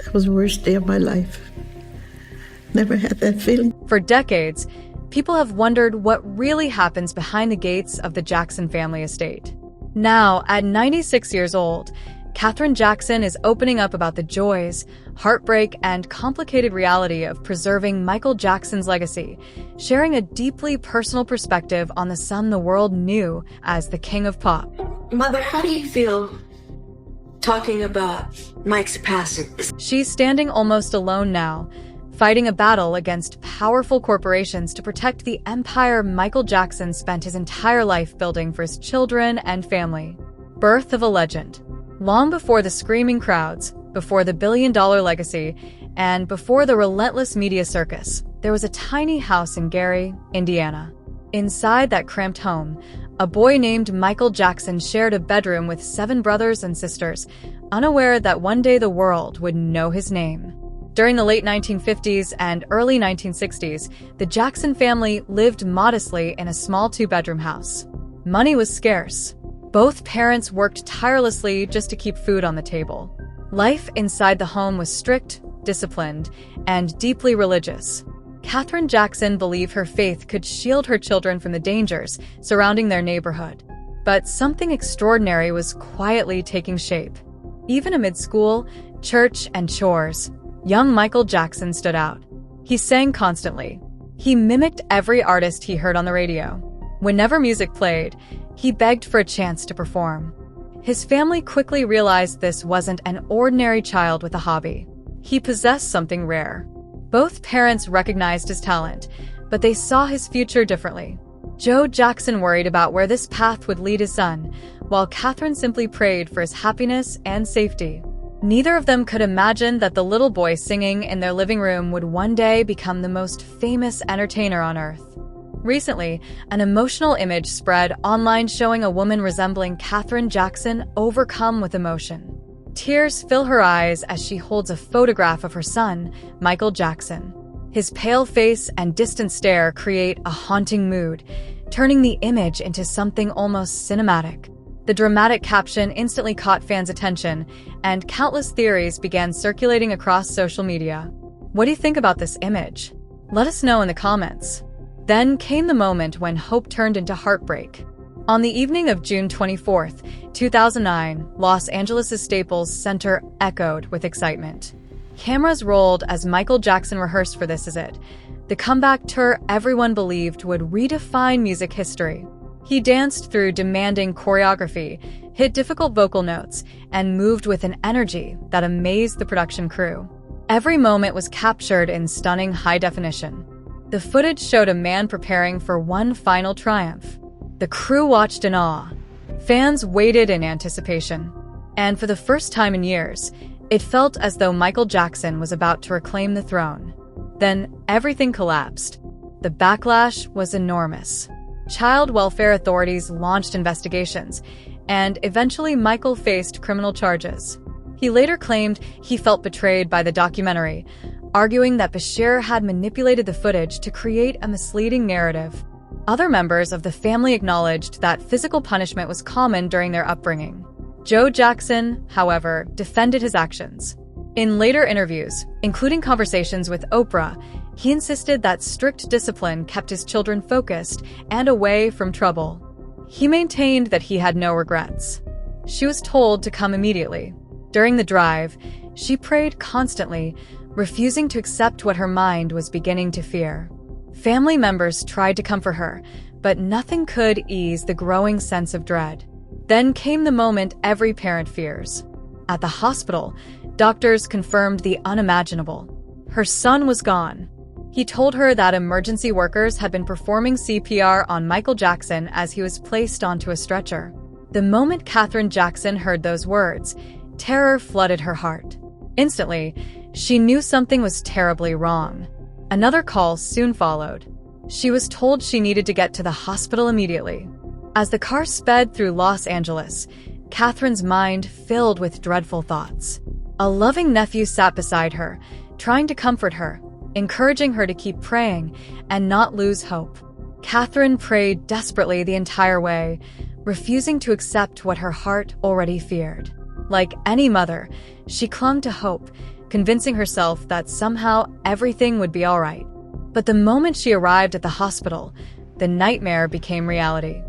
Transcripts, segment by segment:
That was the worst day of my life. Never had that feeling. For decades, people have wondered what really happens behind the gates of the Jackson family estate. Now, at 96 years old, Katherine Jackson is opening up about the joys, heartbreak, and complicated reality of preserving Michael Jackson's legacy, sharing a deeply personal perspective on the son the world knew as the King of Pop. Mother, how do you feel talking about Mike's passing? She's standing almost alone now, fighting a battle against powerful corporations to protect the empire Michael Jackson spent his entire life building for his children and family. Birth of a legend. Long before the screaming crowds, before the billion-dollar legacy, and before the relentless media circus, there was a tiny house in Gary, Indiana. Inside that cramped home, a boy named Michael Jackson shared a bedroom with 7 brothers and sisters, unaware that one day the world would know his name. During the late 1950s and early 1960s, the Jackson family lived modestly in a small 2-bedroom house. Money was scarce. Both parents worked tirelessly just to keep food on the table. Life inside the home was strict, disciplined, and deeply religious. Katherine Jackson believed her faith could shield her children from the dangers surrounding their neighborhood. But something extraordinary was quietly taking shape. Even amid school, church, and chores, young Michael Jackson stood out. He sang constantly. He mimicked every artist he heard on the radio. Whenever music played, he begged for a chance to perform. His family quickly realized this wasn't an ordinary child with a hobby. He possessed something rare. Both parents recognized his talent, but they saw his future differently. Joe Jackson worried about where this path would lead his son, while Katherine simply prayed for his happiness and safety. Neither of them could imagine that the little boy singing in their living room would one day become the most famous entertainer on earth. Recently, an emotional image spread online showing a woman resembling Katherine Jackson overcome with emotion. Tears fill her eyes as she holds a photograph of her son, Michael Jackson. His pale face and distant stare create a haunting mood, turning the image into something almost cinematic. The dramatic caption instantly caught fans' attention, and countless theories began circulating across social media. What do you think about this image? Let us know in the comments. Then came the moment when hope turned into heartbreak. On the evening of June 24, 2009, Los Angeles' Staples Center echoed with excitement. Cameras rolled as Michael Jackson rehearsed for this visit, the comeback tour everyone believed would redefine music history. He danced through demanding choreography, hit difficult vocal notes, and moved with an energy that amazed the production crew. Every moment was captured in stunning high definition. The footage showed a man preparing for one final triumph. The crew watched in awe. Fans waited in anticipation. And for the first time in years, it felt as though Michael Jackson was about to reclaim the throne. Then everything collapsed. The backlash was enormous. Child welfare authorities launched investigations, and eventually Michael faced criminal charges. He later claimed he felt betrayed by the documentary, arguing that Bashir had manipulated the footage to create a misleading narrative. Other members of the family acknowledged that physical punishment was common during their upbringing. Joe Jackson, however, defended his actions. In later interviews, including conversations with Oprah, he insisted that strict discipline kept his children focused and away from trouble. He maintained that he had no regrets. She was told to come immediately. During the drive, she prayed constantly, refusing to accept what her mind was beginning to fear. Family members tried to comfort her, but nothing could ease the growing sense of dread. Then came the moment every parent fears. At the hospital, doctors confirmed the unimaginable. Her son was gone. He told her that emergency workers had been performing CPR on Michael Jackson as he was placed onto a stretcher. The moment Katherine Jackson heard those words, terror flooded her heart. Instantly, she knew something was terribly wrong. Another call soon followed. She was told she needed to get to the hospital immediately. As the car sped through Los Angeles, Katherine's mind filled with dreadful thoughts. A loving nephew sat beside her, trying to comfort her, encouraging her to keep praying and not lose hope. Katherine prayed desperately the entire way, refusing to accept what her heart already feared. Like any mother, she clung to hope, convincing herself that somehow everything would be all right. But the moment she arrived at the hospital, the nightmare became reality.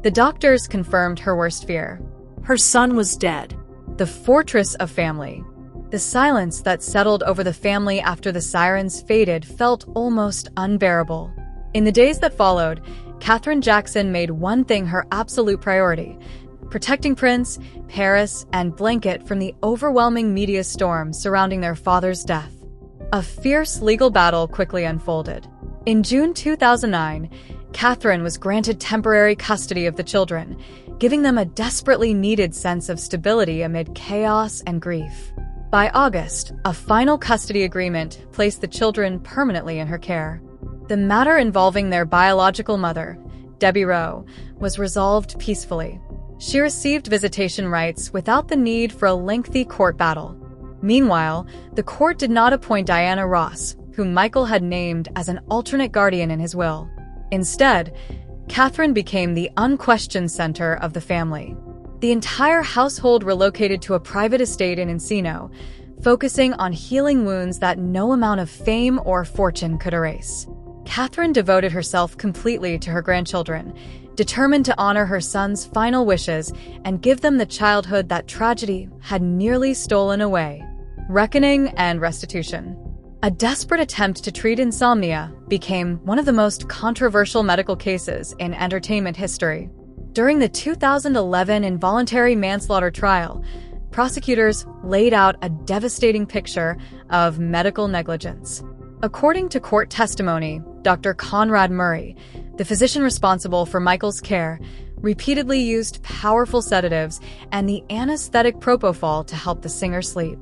The doctors confirmed her worst fear. Her son was dead. The fortress of family. The silence that settled over the family after the sirens faded felt almost unbearable. In the days that followed, Katherine Jackson made one thing her absolute priority: protecting Prince, Paris, and Blanket from the overwhelming media storm surrounding their father's death. A fierce legal battle quickly unfolded. In June 2009, Katherine was granted temporary custody of the children, giving them a desperately needed sense of stability amid chaos and grief. By August, a final custody agreement placed the children permanently in her care. The matter involving their biological mother, Debbie Rowe, was resolved peacefully. She received visitation rights without the need for a lengthy court battle. Meanwhile, the court did not appoint Diana Ross, whom Michael had named as an alternate guardian in his will. Instead, Katherine became the unquestioned center of the family. The entire household relocated to a private estate in Encino, focusing on healing wounds that no amount of fame or fortune could erase. Katherine devoted herself completely to her grandchildren, determined to honor her son's final wishes and give them the childhood that tragedy had nearly stolen away. Reckoning and restitution. A desperate attempt to treat insomnia became one of the most controversial medical cases in entertainment history. During the 2011 involuntary manslaughter trial, prosecutors laid out a devastating picture of medical negligence. According to court testimony, Dr. Conrad Murray, the physician responsible for Michael's care, repeatedly used powerful sedatives and the anesthetic propofol to help the singer sleep.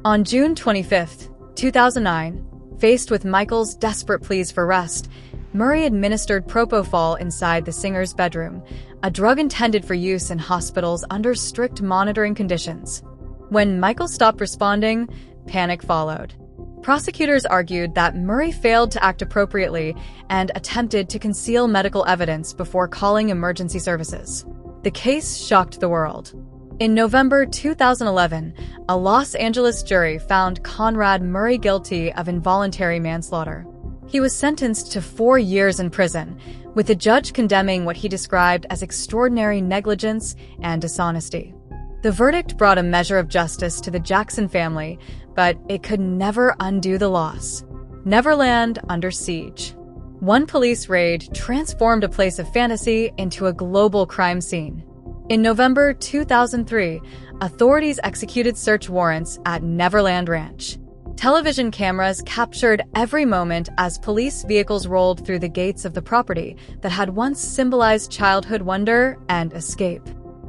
On June 25, 2009, faced with Michael's desperate pleas for rest, Murray administered propofol inside the singer's bedroom, a drug intended for use in hospitals under strict monitoring conditions. When Michael stopped responding, panic followed. Prosecutors argued that Murray failed to act appropriately and attempted to conceal medical evidence before calling emergency services. The case shocked the world. In November 2011, a Los Angeles jury found Conrad Murray guilty of involuntary manslaughter. He was sentenced to 4 years in prison, with the judge condemning what he described as extraordinary negligence and dishonesty. The verdict brought a measure of justice to the Jackson family, but it could never undo the loss. Neverland under siege. One police raid transformed a place of fantasy into a global crime scene. In November 2003, authorities executed search warrants at Neverland Ranch. Television cameras captured every moment as police vehicles rolled through the gates of the property that had once symbolized childhood wonder and escape.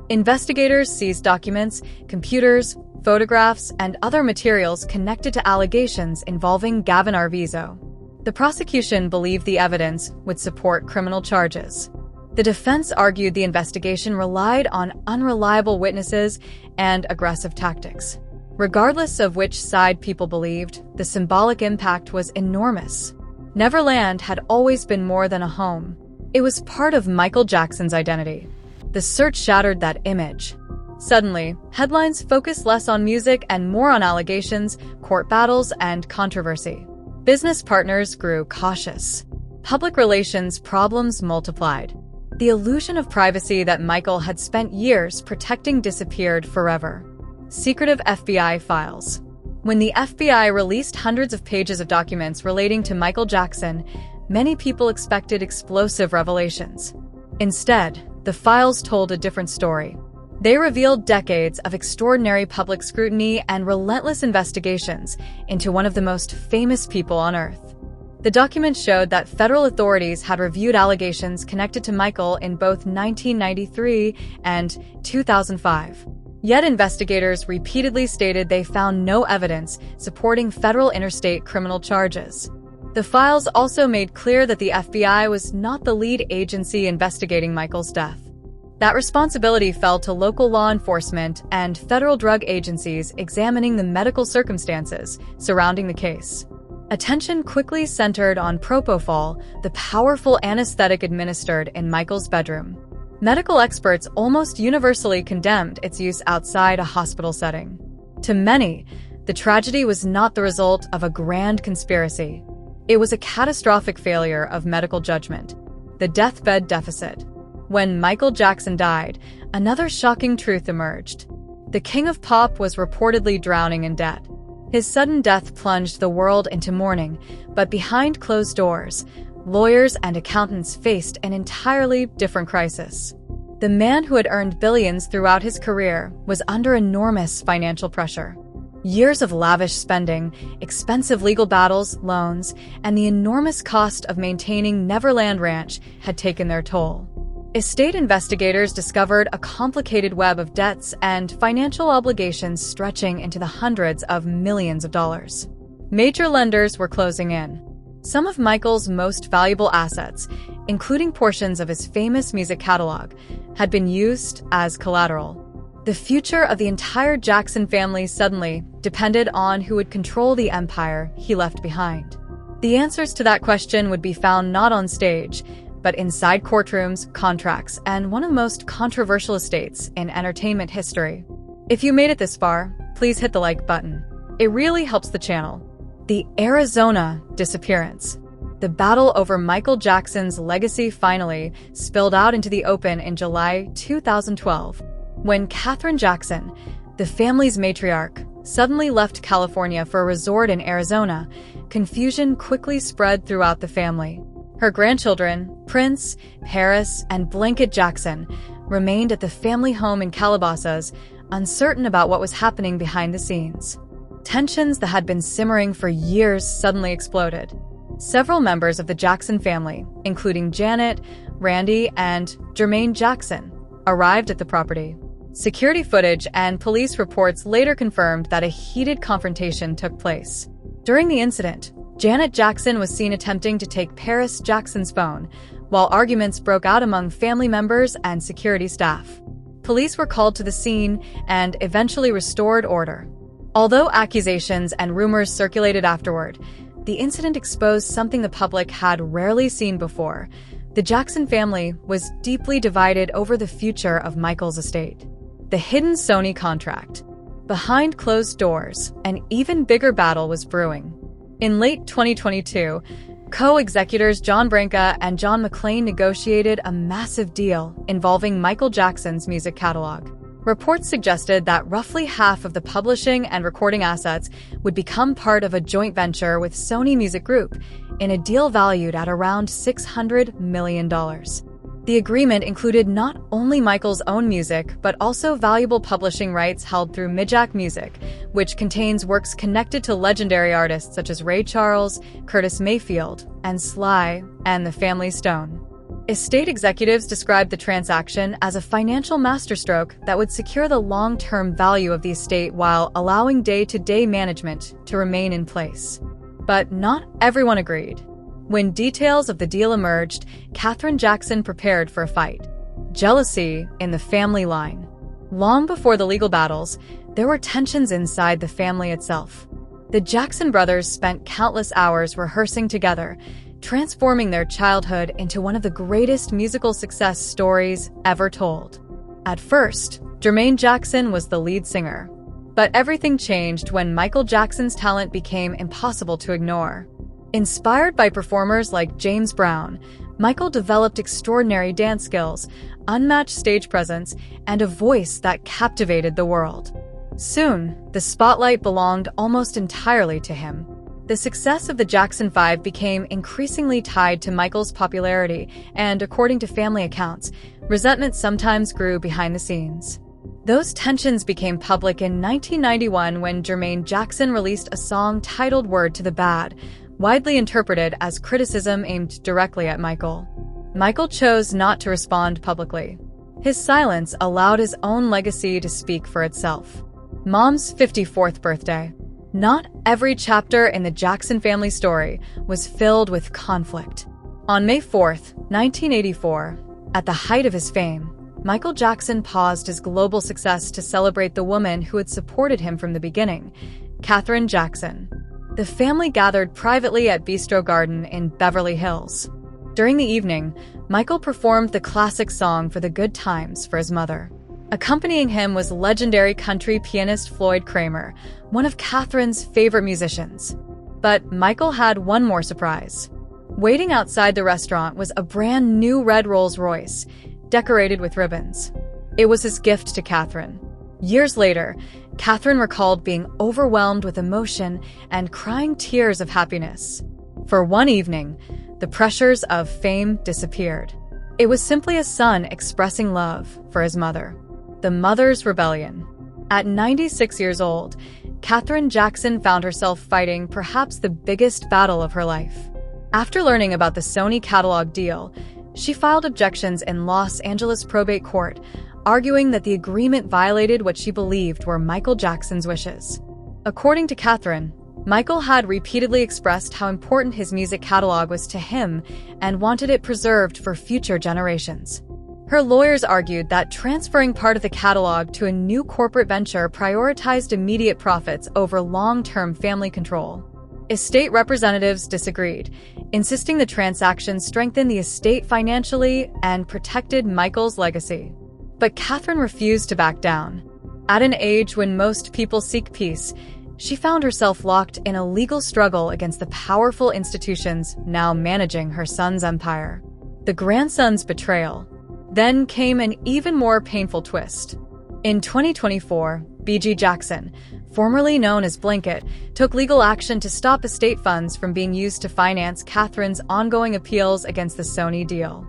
Investigators seized documents, computers, photographs, and other materials connected to allegations involving Gavin Arvizo. The prosecution believed the evidence would support criminal charges. The defense argued the investigation relied on unreliable witnesses and aggressive tactics. Regardless of which side people believed, the symbolic impact was enormous. Neverland had always been more than a home. It was part of Michael Jackson's identity. The search shattered that image. Suddenly, headlines focused less on music and more on allegations, court battles, and controversy. Business partners grew cautious. Public relations problems multiplied. The illusion of privacy that Michael had spent years protecting disappeared forever. Secretive FBI files. When the FBI released hundreds of pages of documents relating to Michael Jackson, many people expected explosive revelations. Instead, the files told a different story. They revealed decades of extraordinary public scrutiny and relentless investigations into one of the most famous people on Earth. The documents showed that federal authorities had reviewed allegations connected to Michael in both 1993 and 2005. Yet investigators repeatedly stated they found no evidence supporting federal interstate criminal charges. The files also made clear that the FBI was not the lead agency investigating Michael's death. That responsibility fell to local law enforcement and federal drug agencies examining the medical circumstances surrounding the case. Attention quickly centered on propofol, the powerful anesthetic administered in Michael's bedroom. Medical experts almost universally condemned its use outside a hospital setting. To many, The tragedy was not the result of a grand conspiracy. It was a catastrophic failure of medical judgment, the deathbed deficit. When Michael Jackson died, another shocking truth emerged. The king of pop was reportedly drowning in debt. His sudden death plunged the world into mourning, but behind closed doors, lawyers and accountants faced an entirely different crisis. The man who had earned billions throughout his career was under enormous financial pressure. Years of lavish spending, expensive legal battles, loans, and the enormous cost of maintaining Neverland Ranch had taken their toll. Estate investigators discovered a complicated web of debts and financial obligations stretching into the hundreds of millions of dollars. Major lenders were closing in. Some of Michael's most valuable assets, including portions of his famous music catalog, had been used as collateral. The future of the entire Jackson family suddenly depended on who would control the empire he left behind. The answers to that question would be found not on stage, but inside courtrooms, contracts, and one of the most controversial estates in entertainment history. If you made it this far, please hit the like button. It really helps the channel. The Arizona disappearance. The battle over Michael Jackson's legacy finally spilled out into the open in July 2012, when Katherine Jackson, the family's matriarch, suddenly left California for a resort in Arizona. Confusion quickly spread throughout the family. Her grandchildren, Prince, Paris, and Blanket Jackson, remained at the family home in Calabasas, uncertain about what was happening behind the scenes. Tensions that had been simmering for years suddenly exploded. Several members of the Jackson family, including Janet, Randy, and Jermaine Jackson, arrived at the property. Security footage and police reports later confirmed that a heated confrontation took place. During the incident, Janet Jackson was seen attempting to take Paris Jackson's phone, while arguments broke out among family members and security staff. Police were called to the scene and eventually restored order. Although accusations and rumors circulated afterward, the incident exposed something the public had rarely seen before. The Jackson family was deeply divided over the future of Michael's estate. The hidden Sony contract. Behind closed doors, an even bigger battle was brewing. In late 2022, co-executors John Branca and John McClane negotiated a massive deal involving Michael Jackson's music catalog. Reports suggested that roughly half of the publishing and recording assets would become part of a joint venture with Sony Music Group in a deal valued at around $600 million. The agreement included not only Michael's own music, but also valuable publishing rights held through Mijak Music, which contains works connected to legendary artists such as Ray Charles, Curtis Mayfield, and Sly, and the Family Stone. Estate executives described the transaction as a financial masterstroke that would secure the long-term value of the estate while allowing day-to-day management to remain in place. But not everyone agreed. When details of the deal emerged, Katherine Jackson prepared for a fight. Jealousy in the family line. Long before the legal battles, there were tensions inside the family itself. The Jackson brothers spent countless hours rehearsing together, transforming their childhood into one of the greatest musical success stories ever told. At first, Jermaine Jackson was the lead singer. But everything changed when Michael Jackson's talent became impossible to ignore. Inspired by performers like James Brown, Michael developed extraordinary dance skills, unmatched stage presence, and a voice that captivated the world. Soon, the spotlight belonged almost entirely to him. The success of the Jackson 5 became increasingly tied to Michael's popularity, and according to family accounts, resentment sometimes grew behind the scenes. Those tensions became public in 1991 when Jermaine Jackson released a song titled Word to the Bad, widely interpreted as criticism aimed directly at Michael. Michael chose not to respond publicly. His silence allowed his own legacy to speak for itself. Mom's 54th birthday. Not every chapter in the Jackson family story was filled with conflict. On May 4th, 1984, at the height of his fame, Michael Jackson paused his global success to celebrate the woman who had supported him from the beginning, Katherine Jackson. The family gathered privately at Bistro Garden in Beverly Hills. During the evening, Michael performed the classic song For the Good Times for his mother. Accompanying him was legendary country pianist Floyd Kramer, one of Katherine's favorite musicians. But Michael had one more surprise. Waiting outside the restaurant was a brand new red Rolls-Royce, decorated with ribbons. It was his gift to Katherine. Years later, Katherine recalled being overwhelmed with emotion and crying tears of happiness. For one evening, the pressures of fame disappeared. It was simply a son expressing love for his mother. The Mother's Rebellion. At 96 years old, Katherine Jackson found herself fighting perhaps the biggest battle of her life. After learning about the Sony catalog deal, she filed objections in Los Angeles probate court, arguing that the agreement violated what she believed were Michael Jackson's wishes. According to Katherine, Michael had repeatedly expressed how important his music catalog was to him and wanted it preserved for future generations. Her lawyers argued that transferring part of the catalog to a new corporate venture prioritized immediate profits over long-term family control. Estate representatives disagreed, insisting the transaction strengthened the estate financially and protected Michael's legacy. But Katherine refused to back down. At an age when most people seek peace, she found herself locked in a legal struggle against the powerful institutions now managing her son's empire. The grandson's betrayal. Then came an even more painful twist. In 2024, B.G. Jackson, formerly known as Blanket, took legal action to stop estate funds from being used to finance Katherine's ongoing appeals against the Sony deal.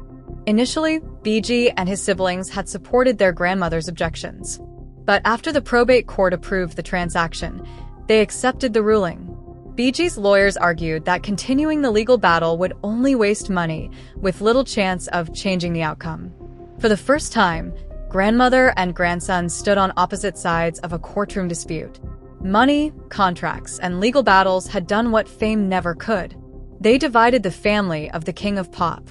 Initially, B.G. and his siblings had supported their grandmother's objections. But after the probate court approved the transaction, they accepted the ruling. B.G.'s lawyers argued that continuing the legal battle would only waste money, with little chance of changing the outcome. For the first time, grandmother and grandson stood on opposite sides of a courtroom dispute. Money, contracts, and legal battles had done what fame never could. They divided the family of the King of Pop,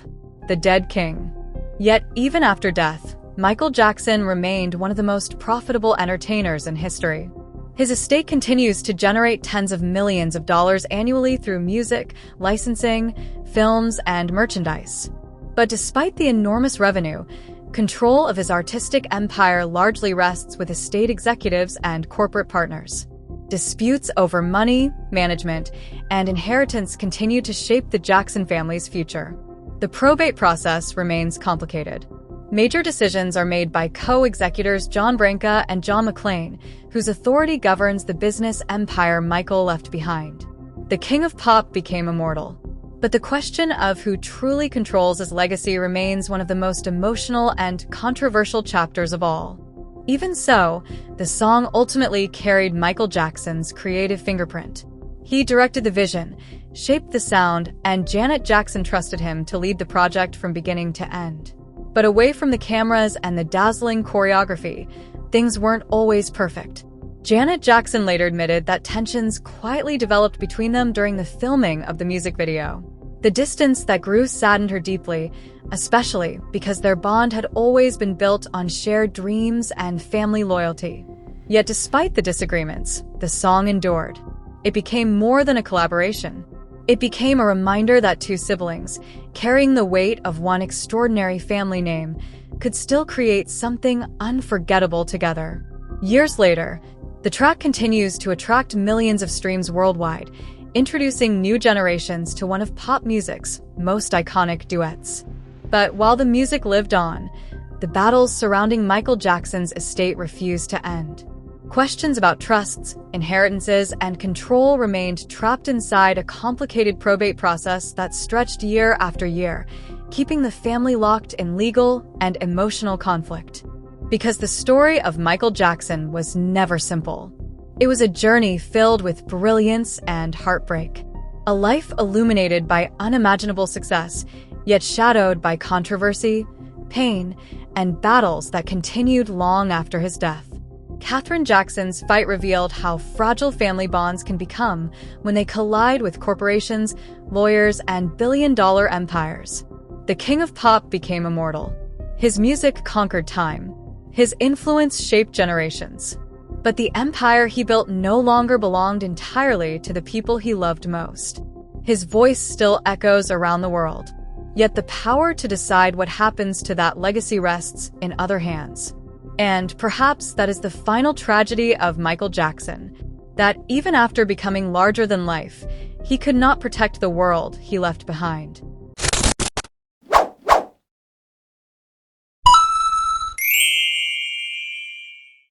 the dead king. Yet, even after death, Michael Jackson remained one of the most profitable entertainers in history. His estate continues to generate tens of millions of dollars annually through music, licensing, films, and merchandise. But despite the enormous revenue, control of his artistic empire largely rests with estate executives and corporate partners. Disputes over money, management, and inheritance continue to shape the Jackson family's future. The probate process remains complicated. Major decisions are made by co-executors John Branca and John McClain, whose authority governs the business empire Michael left behind. The King of Pop became immortal. But the question of who truly controls his legacy remains one of the most emotional and controversial chapters of all. Even so, the song ultimately carried Michael Jackson's creative fingerprint. He directed the vision, shaped the sound, and Janet Jackson trusted him to lead the project from beginning to end. But away from the cameras and the dazzling choreography, things weren't always perfect. Janet Jackson later admitted that tensions quietly developed between them during the filming of the music video. The distance that grew saddened her deeply, especially because their bond had always been built on shared dreams and family loyalty. Yet despite the disagreements, the song endured. It became more than a collaboration. It became a reminder that two siblings, carrying the weight of one extraordinary family name, could still create something unforgettable together. Years later, the track continues to attract millions of streams worldwide, introducing new generations to one of pop music's most iconic duets. But while the music lived on, the battles surrounding Michael Jackson's estate refused to end. Questions about trusts, inheritances, and control remained trapped inside a complicated probate process that stretched year after year, keeping the family locked in legal and emotional conflict. Because the story of Michael Jackson was never simple. It was a journey filled with brilliance and heartbreak. A life illuminated by unimaginable success, yet shadowed by controversy, pain, and battles that continued long after his death. Katherine Jackson's fight revealed how fragile family bonds can become when they collide with corporations, lawyers, and billion-dollar empires. The King of Pop became immortal. His music conquered time. His influence shaped generations. But the empire he built no longer belonged entirely to the people he loved most. His voice still echoes around the world. Yet the power to decide what happens to that legacy rests in other hands. And perhaps that is the final tragedy of Michael Jackson, that even after becoming larger than life, he could not protect the world he left behind.